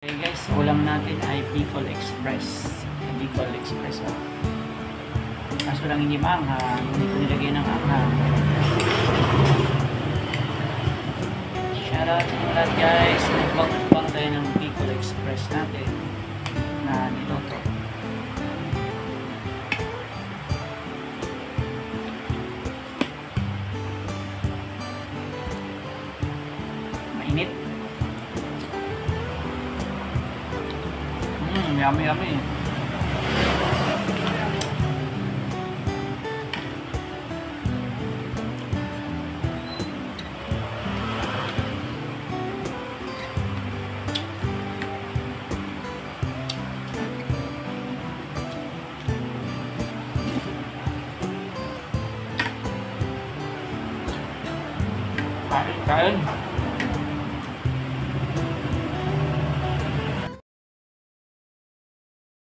Okay guys, ulam natin ay Bicol Express. Bicol Express. Kaso lang hindi maanghang, hindi ko nilagay ng anghang. Shoutout sa lahat guys. Nagpang tayo ng Bicol Express natin na niloto. Mainit. Yummy, yummy. Kain, kain.